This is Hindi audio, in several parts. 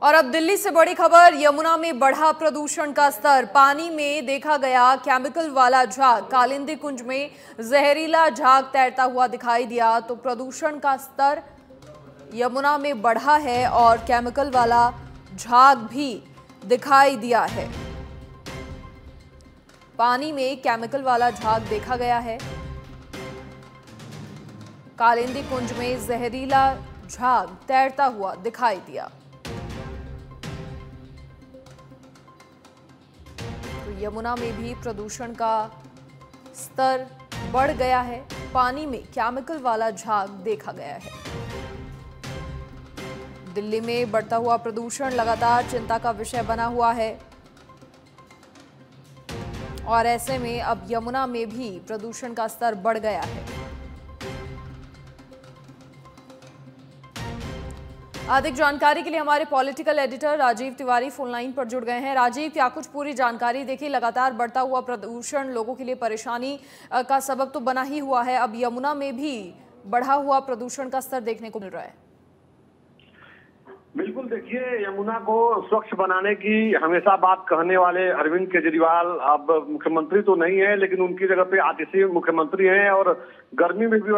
और अब दिल्ली से बड़ी खबर, यमुना में बढ़ा प्रदूषण का स्तर। पानी में देखा गया केमिकल वाला झाग। कालिंदी कुंज में जहरीला झाग तैरता हुआ दिखाई दिया। तो प्रदूषण का स्तर यमुना में बढ़ा है और केमिकल वाला झाग भी दिखाई दिया है। पानी में केमिकल वाला झाग देखा गया है। कालिंदी कुंज में जहरीला झाग तैरता हुआ दिखाई दिया। तो यमुना में भी प्रदूषण का स्तर बढ़ गया है। पानी में केमिकल वाला झाग देखा गया है। दिल्ली में बढ़ता हुआ प्रदूषण लगातार चिंता का विषय बना हुआ है और ऐसे में अब यमुना में भी प्रदूषण का स्तर बढ़ गया है। अधिक जानकारी के लिए हमारे political editor Rajeev Tiwari phone line पर जुड़ गए हैं। राजीव, क्या कुछ पूरी जानकारी? देखिए, लगातार बढ़ता हुआ प्रदूषण लोगों के लिए परेशानी का सबब तो बना ही हुआ है। अब यमुना में भी बढ़ा हुआ प्रदूषण का स्तर देखने को मिल रहा है। बिल्कुल, देखिए, यमुना को स्वच्छ बनाने की हमेशा बात कहने वाले अरविंद केजरीवाल अब मुख्यमंत्री तो नहीं है, लेकिन उनकी जगह पे आतिशी मुख्यमंत्री हैं और गर्मी में भी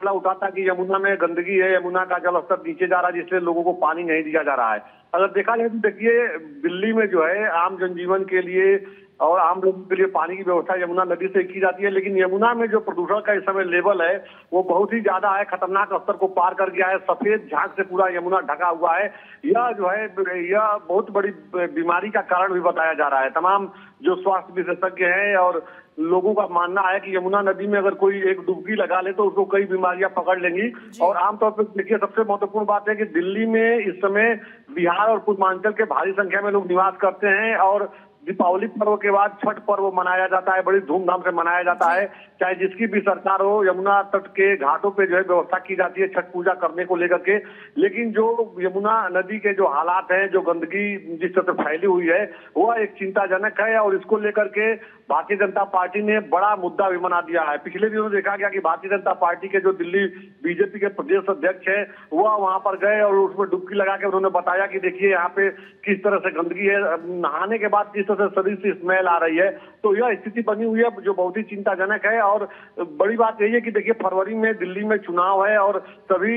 उठाता कि यमुना में गंदगी है, यमुना का जल स्तर नीचे जा रहा है, जिससे लोगों को पानी नहीं दिया जा रहा है। अगर देखा जाए तो देखिए, दिल्ली में जो है आम जनजीवन के लिए और आम लोगों के लिए पानी की व्यवस्था यमुना नदी से की जाती है, लेकिन यमुना में जो प्रदूषण का इस समय लेवल है वो बहुत ही ज्यादा है, खतरनाक स्तर को पार कर गया है। सफेद झाग से पूरा यमुना ढका हुआ है। यह जो है यह बहुत बड़ी बीमारी का कारण भी बताया जा रहा है। तमाम जो स्वास्थ्य विशेषज्ञ हैं और लोगों का मानना है कि यमुना नदी में अगर कोई एक डुबकी लगा ले तो उसको कई बीमारियां पकड़ लेंगी। और आमतौर पर देखिए, सबसे महत्वपूर्ण बात है कि दिल्ली में इस समय बिहार और पूर्वांचल के भारी संख्या में लोग निवास करते हैं और दीपावली पर्व के बाद छठ पर्व मनाया जाता है, बड़ी धूमधाम से मनाया जाता है। चाहे जिसकी भी सरकार हो, यमुना तट के घाटों पे जो है व्यवस्था की जाती है छठ पूजा करने को लेकर के। लेकिन जो यमुना नदी के जो हालात हैं, जो गंदगी जिस तरह से फैली हुई है, वह एक चिंताजनक है और इसको लेकर के भारतीय जनता पार्टी ने बड़ा मुद्दा भी बना दिया है। पिछले दिनों देखा गया कि भारतीय जनता पार्टी के जो दिल्ली बीजेपी के प्रदेश अध्यक्ष है वह वहां पर गए और उसमें डुबकी लगा के उन्होंने बताया कि देखिए यहाँ पे किस तरह से गंदगी है, नहाने के बाद किस तरह से शरीर से स्मेल आ रही है। तो यह स्थिति बनी हुई है जो बहुत ही चिंताजनक है। और बड़ी बात यही है कि देखिए, फरवरी में दिल्ली में चुनाव है और सभी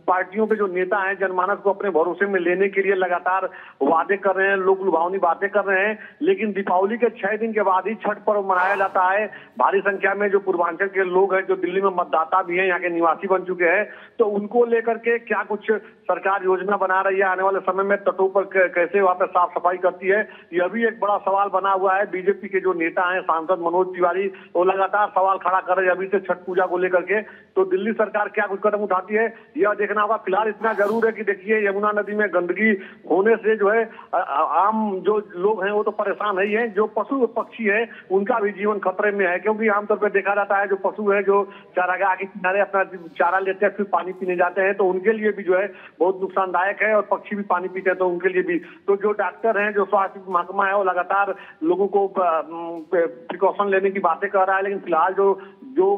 पार्टियों के जो नेता हैं जनमानस को अपने भरोसे में लेने के लिए लगातार वादे कर रहे हैं, लोक लुभावनी बातें कर रहे हैं। लेकिन दीपावली के 6 दिन के बाद ही छठ पर्व मनाया जाता है। भारी संख्या में जो पूर्वांचल के लोग हैं, जो दिल्ली में मतदाता भी हैं, यहाँ के निवासी बन चुके हैं, तो उनको लेकर के क्या कुछ सरकार योजना बना रही है, आने वाले समय में तटों पर कैसे वहां पर साफ सफाई करती है, यह भी एक बड़ा सवाल बना हुआ है। बीजेपी के जो नेता हैं, सांसद मनोज तिवारी, वो लगातार सवाल खड़ा कर रहे हैं अभी से छठ पूजा को लेकर के। तो दिल्ली सरकार क्या कुछ कदम उठाती है यह देखना होगा। फिलहाल इतना जरूर है कि देखिए, यमुना नदी में गंदगी होने से जो है आम जो लोग हैं वो तो परेशान ही हैं, जो पशु पक्षी है उनका भी जीवन खतरे में है। क्योंकि आमतौर पर देखा जाता है जो पशु है जो चारागाह के किनारे अपना चारा लेते हैं, फिर पानी पीने जाते हैं, तो उनके लिए भी जो है बहुत नुकसानदायक है। और पक्षी भी पानी पीते हैं तो उनके लिए भी। तो जो डॉक्टर हैं, जो स्वास्थ्य महकमा है, वो लगातार लोगों को प्रिकॉशन लेने की बातें कर रहा है। लेकिन फिलहाल जो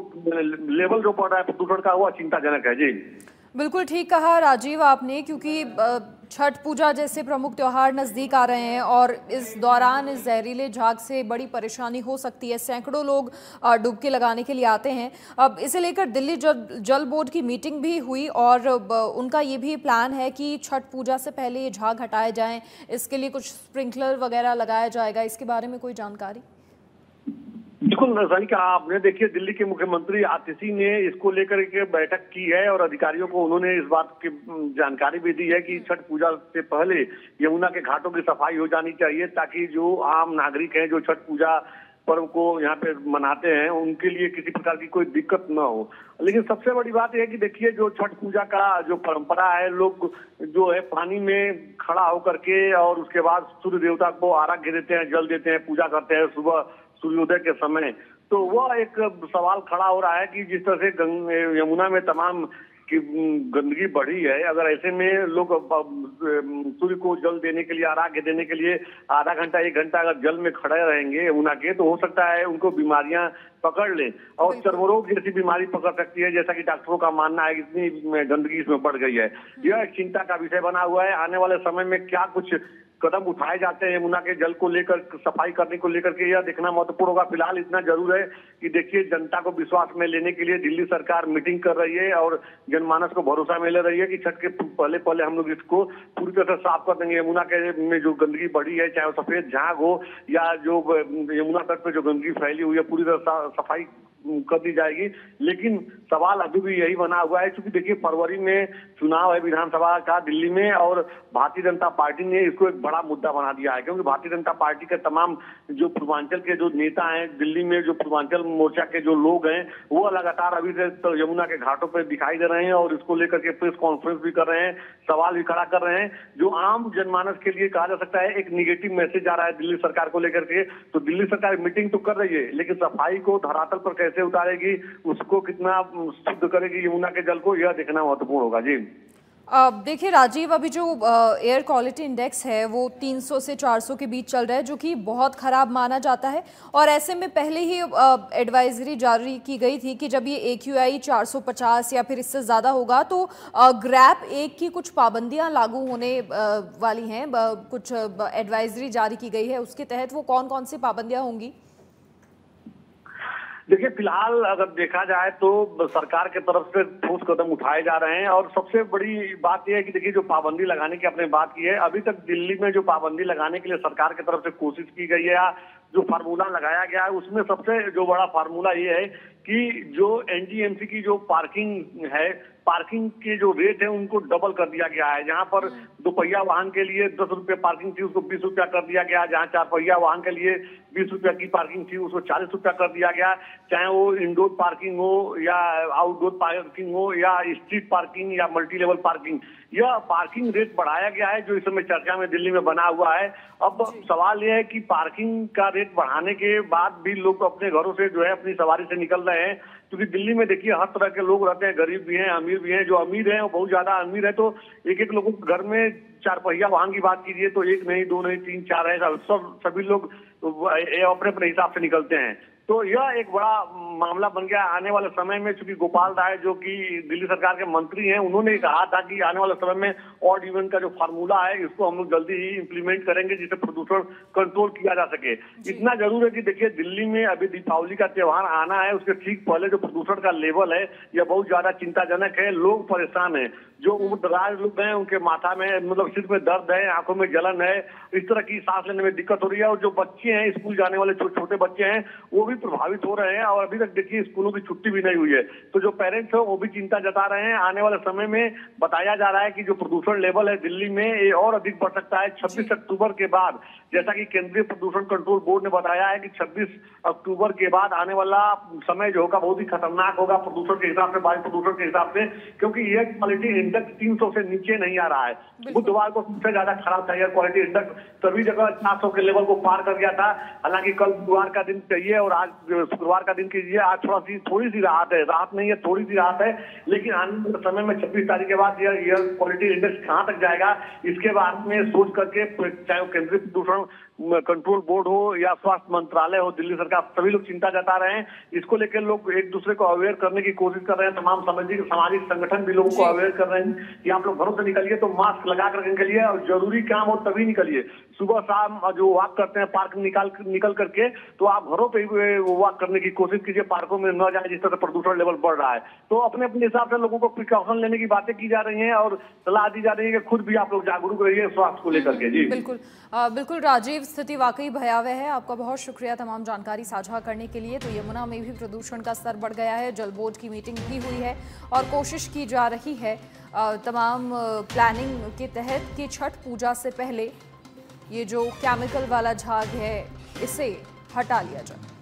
लेवल जो पड़ रहा है प्रदूषण का, वो चिंताजनक है। जी बिल्कुल ठीक कहा राजीव आपने, क्योंकि छठ पूजा जैसे प्रमुख त्योहार नज़दीक आ रहे हैं और इस दौरान इस जहरीले झाग से बड़ी परेशानी हो सकती है। सैकड़ों लोग डुबकी लगाने के लिए आते हैं। अब इसे लेकर दिल्ली जल बोर्ड की मीटिंग भी हुई और उनका ये भी प्लान है कि छठ पूजा से पहले ये झाग हटाए जाएं। इसके लिए कुछ स्प्रिंकलर वगैरह लगाया जाएगा। इसके बारे में कोई जानकारी? बिल्कुल सही कहा आपने। देखिए, दिल्ली के मुख्यमंत्री आतिशी ने इसको लेकर के बैठक की है और अधिकारियों को उन्होंने इस बात की जानकारी भी दी है कि छठ पूजा से पहले यमुना के घाटों की सफाई हो जानी चाहिए, ताकि जो आम नागरिक हैं जो छठ पूजा पर्व को यहाँ पे मनाते हैं उनके लिए किसी प्रकार की कोई दिक्कत न हो। लेकिन सबसे बड़ी बात यह है कि देखिए, जो छठ पूजा का जो परंपरा है, लोग जो है पानी में खड़ा होकर के और उसके बाद सूर्य देवता को आराध्य देते हैं, जल देते हैं, पूजा करते हैं सुबह सूर्योदय के समय। तो वह एक सवाल खड़ा हो रहा है कि जिस तरह से यमुना में तमाम कि गंदगी बढ़ी है। अगर ऐसे में लोग सूर्य को जल देने के लिए, अर्घ्य देने के लिए आधा घंटा 1 घंटा अगर जल में खड़े रहेंगे उना के, तो हो सकता है उनको बीमारियां पकड़ ले और चर्मरोग जैसी बीमारी पकड़ सकती है, जैसा कि डॉक्टरों का मानना है। इतनी गंदगी इसमें बढ़ गई है। यह एक चिंता का विषय बना हुआ है। आने वाले समय में क्या कुछ कदम उठाए जाते हैं यमुना के जल को लेकर, सफाई करने को लेकर के, यह देखना महत्वपूर्ण होगा। फिलहाल इतना जरूर है कि देखिए, जनता को विश्वास में लेने के लिए दिल्ली सरकार मीटिंग कर रही है और जनमानस को भरोसा में ले रही है कि छठ के पहले पहले हम लोग इसको पूरी तरह से साफ कर देंगे। यमुना के में जो गंदगी बढ़ी है, चाहे वो सफेद झाग हो या जो यमुना तट पे जो गंदगी फैली हुई है, पूरी तरह सफाई कर दी जाएगी। लेकिन सवाल अभी भी यही बना हुआ है, क्योंकि देखिए फरवरी में चुनाव है विधानसभा का दिल्ली में, और भारतीय जनता पार्टी ने इसको एक बड़ा मुद्दा बना दिया है। क्योंकि भारतीय जनता पार्टी के तमाम जो पूर्वांचल के जो नेता हैं दिल्ली में, जो पूर्वांचल मोर्चा के जो लोग हैं, वो लगातार अभी से तो यमुना के घाटों पर दिखाई दे रहे हैं और इसको लेकर के प्रेस कॉन्फ्रेंस भी कर रहे हैं, सवाल भी खड़ा कर रहे हैं, जो आम जनमानस के लिए कहा जा सकता है एक निगेटिव मैसेज आ रहा है दिल्ली सरकार को लेकर के। तो दिल्ली सरकार मीटिंग तो कर रही है, लेकिन सफाई को धरातल पर कैसे उतारेगी, उसको कितना शुद्ध करेगी यमुना के जल को, यह देखना महत्वपूर्ण होगा। जी देखिए राजीव, अभी जो एयर क्वालिटी इंडेक्स है वो 300 से 400 के बीच चल रहा है, जो कि बहुत ख़राब माना जाता है। और ऐसे में पहले ही एडवाइजरी जारी की गई थी कि जब ये AQI 450 या फिर इससे ज़्यादा होगा तो ग्रैप 1 की कुछ पाबंदियां लागू होने वाली हैं। कुछ एडवाइजरी जारी की गई है, उसके तहत वो कौन कौन सी पाबंदियां होंगी? देखिए, फिलहाल अगर देखा जाए तो सरकार के तरफ से ठोस कदम उठाए जा रहे हैं। और सबसे बड़ी बात यह है कि देखिए, जो पाबंदी लगाने की आपने बात की है, अभी तक दिल्ली में जो पाबंदी लगाने के लिए सरकार की तरफ से कोशिश की गई है या जो फार्मूला लगाया गया है, उसमें सबसे जो बड़ा फार्मूला ये है कि जो NGMC की जो पार्किंग है, पार्किंग के जो रेट है उनको डबल कर दिया गया है। जहां पर 2 पहिया वाहन के लिए 10 रुपये पार्किंग थी, उसको 20 रुपया कर दिया गया। जहां 4 पहिया वाहन के लिए 20 रुपया की पार्किंग थी, उसको 40 रुपया कर दिया गया। चाहे वो इंडोर पार्किंग हो या आउटडोर पार्किंग हो या स्ट्रीट पार्किंग या मल्टी लेवल पार्किंग, यह पार्किंग रेट बढ़ाया गया है, जो इस समय चर्चा में दिल्ली में बना हुआ है। अब सवाल यह है कि पार्किंग का रेट बढ़ाने के बाद भी लोग अपने घरों से जो है अपनी सवारी से निकल रहे हैं, क्योंकि दिल्ली में देखिए हर तरह के लोग रहते हैं, गरीब भी हैं, अमीर भी हैं। जो अमीर हैं वो बहुत ज्यादा अमीर है, तो एक लोगों के घर में 4 पहिया वाहन की बात कीजिए तो 1 नहीं, 2 नहीं, 3 4 है, सभी लोग अपने अपने हिसाब से निकलते हैं। तो यह एक बड़ा मामला बन गया आने वाले समय में। चूंकि गोपाल राय जो कि दिल्ली सरकार के मंत्री हैं, उन्होंने कहा था कि आने वाले समय में ऑड इवन का जो फार्मूला है इसको हम लोग जल्दी ही इंप्लीमेंट करेंगे, जिससे प्रदूषण कंट्रोल किया जा सके। इतना जरूर है कि देखिए, दिल्ली में अभी दीपावली का त्योहार आना है, उसके ठीक पहले जो प्रदूषण का लेवल है यह बहुत ज्यादा चिंताजनक है। लोग परेशान है, जो उम्रदराज लोग हैं उनके माथा में मतलब सिर में दर्द है, आंखों में जलन है, इस तरह की सांस लेने में दिक्कत हो रही है। और जो बच्चे हैं, स्कूल जाने वाले छोटे बच्चे हैं, वो भी प्रभावित हो रहे हैं। और अभी तक देखिए स्कूलों की छुट्टी भी नहीं हुई है, तो जो पेरेंट्स हैं वो भी चिंता जता रहे हैं। आने वाले समय में बताया जा रहा है कि जो प्रदूषण लेवल है दिल्ली में ये और अधिक बढ़ सकता है 26 अक्टूबर के बाद। जैसा कि केंद्रीय प्रदूषण कंट्रोल बोर्ड ने बताया है कि 26 अक्टूबर के बाद आने वाला समय जो होगा बहुत ही खतरनाक होगा प्रदूषण के हिसाब से, वायु प्रदूषण के हिसाब से, क्योंकि एयर क्वालिटी इंडेक्स 300 से नीचे नहीं आ रहा है। बुधवार को सबसे ज्यादा खराब था एयर क्वालिटी इंडेक्स, सभी जगह 400 के लेवल को पार कर गया था। हालांकि कल बुधवार का दिन चाहिए और आज शुक्रवार का दिन कीजिए, आज थोड़ी सी राहत है, राहत नहीं है, थोड़ी सी राहत है। लेकिन आने वाले समय में 26 तारीख के बाद यह एयर क्वालिटी इंडेक्स कहां तक जाएगा, इसके बारे में सोच करके चाहे वो केंद्रीय प्रदूषण कंट्रोल बोर्ड हो या स्वास्थ्य मंत्रालय हो, दिल्ली सरकार, सभी लोग चिंता जता रहे हैं। इसको लेकर लोग एक दूसरे को अवेयर करने की कोशिश कर रहे हैं। तमाम सामाजिक संगठन भी लोगों को अवेयर कर रहे हैं कि आप लोग घरों से निकलिए तो मास्क लगा कर निकलिए, और जरूरी काम हो तभी निकलिए। सुबह शाम जो वॉक करते हैं पार्क निकल करके, तो आप घरों पे ही वॉक करने की कोशिश कीजिए, पार्कों में न जाए जिस तरह प्रदूषण लेवल बढ़ रहा है। तो अपने अपने हिसाब से लोगों को प्रिकॉशन लेने की बातें की जा रही हैं और सलाह दी जा रही है कि खुद भी आप लोग जागरूक रहिए स्वास्थ्य को लेकर के। जी बिल्कुल राजीव, स्थिति वाकई भयावह है। आपका बहुत शुक्रिया तमाम जानकारी साझा करने के लिए। तो यमुना में भी प्रदूषण का स्तर बढ़ गया है, जल बोर्ड की मीटिंग भी हुई है और कोशिश की जा रही है तमाम प्लानिंग के तहत कि छठ पूजा से पहले ये जो केमिकल वाला झाग है इसे हटा लिया जाए।